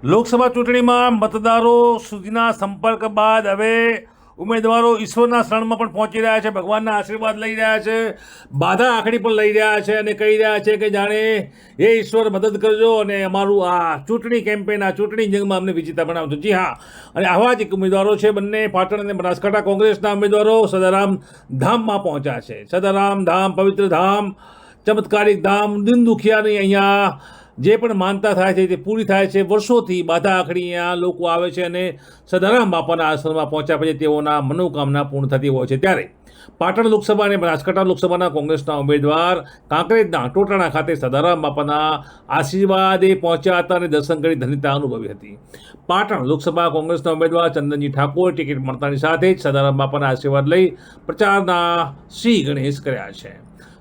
લોકસભા ચૂંટણીમાં મતદારો સુધીના સંપર્ક બાદ હવે ઉમેદવારો ઈશ્વરના શરણમાં પણ પહોંચી રહ્યા છે, ભગવાનના આશીર્વાદ લઈ રહ્યા છે, બાધા આખડી પણ લઈ રહ્યા છે અને કહી રહ્યા છે કે જાણે એ ઈશ્વર મદદ કરજો અને અમારું આ ચૂંટણી કેમ્પેન, આ ચૂંટણી જંગમાં અમને વિજેતા બનાવજો. જી હા, અને આવા જ એક ઉમેદવારો છે. બંને પાટણ અને બનાસકાંઠા કોંગ્રેસના ઉમેદવારો સદારામ ધામમાં પહોંચ્યા છે. સદારામ ધામ, પવિત્ર ધામ, ચમત્કારિક ધામ. દિન દુખિયાની અહીંયા જે પણ માનતા થાય છે તે પૂરી થાય છે. વર્ષોથી બાધા આખડી અહીંયા લોકો આવે છે અને સદારામ બાપાના આશ્રમમાં પહોંચ્યા પછી તેઓના મનોકામના પૂર્ણ થતી હોય છે. ત્યારે પાટણ લોકસભા અને બનાસકાંઠા લોકસભાના કોંગ્રેસના ઉમેદવાર કાંકરેજના ટોટાણા ખાતે સદારામ બાપાના આશીર્વાદે પહોંચ્યા હતા અને દર્શન કરી ધન્યતા અનુભવી હતી. પાટણ લોકસભા કોંગ્રેસના ઉમેદવાર ચંદનજી ઠાકોર ટિકિટ મળતાની સાથે જ સદારામ બાપાના આશીર્વાદ લઈ પ્રચારના શ્રી ગણેશ કર્યા છે.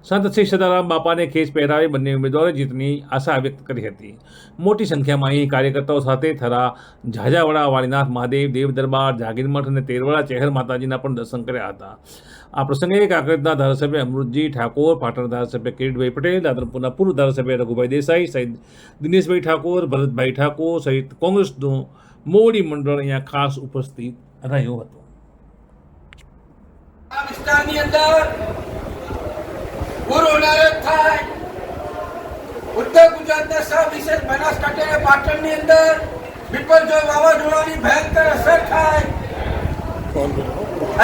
સંત શ્રી સદારામ બાપાને ખેસ પહેરાવી બંને ઉમેદવારોએ જીતની આશા વ્યક્ત કરી હતી. મોટી સંખ્યામાં અહીં કાર્યકર્તાઓ સાથે થરા, ઝાઝાવાડા, વાળીનાથ મહાદેવ, દેવ દરબાર, જાગીરમઠ અને તેરવાડા ચેહર માતાજીના પણ દર્શન કર્યા હતા. આ પ્રસંગે કાંકરેજના ધારાસભ્ય અમૃતજી ઠાકોર, પાટણ ધારાસભ્ય કિરીટભાઈ પટેલ, રાધનપુરના પૂર્વ ધારાસભ્ય રઘુભાઈ દેસાઈ સહિત દિનેશભાઈ ઠાકોર, ભરતભાઈ ઠાકોર સહિત કોંગ્રેસનું મોવડી મંડળ અહીંયા ખાસ ઉપસ્થિત રહ્યું હતું. આ વિસ્તારની અંદર પૂરો નારદ થાય ઉત્તર ગુજરાતના સૌ વિશેષ બનાસકાંઠા અને પાટણની અંદર વિપલજોય વાવાઝોડાની ભયંકર અસર થાય,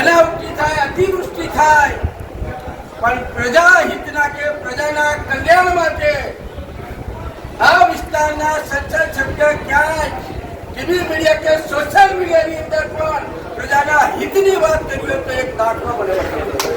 અનાવૃષ્ટિ થાય, અતિવૃષ્ટિ થાય, પણ પ્રજા હિતના કે પ્રજાના કલ્યાણ માટે આ વિસ્તારના સંસદ સભ્ય ક્યાંય ટીવી મીડિયા કે સોશિયલ મીડિયાની અંદર પણ પ્રજાના હિતની વાત કરી તો એક દાખલો બને.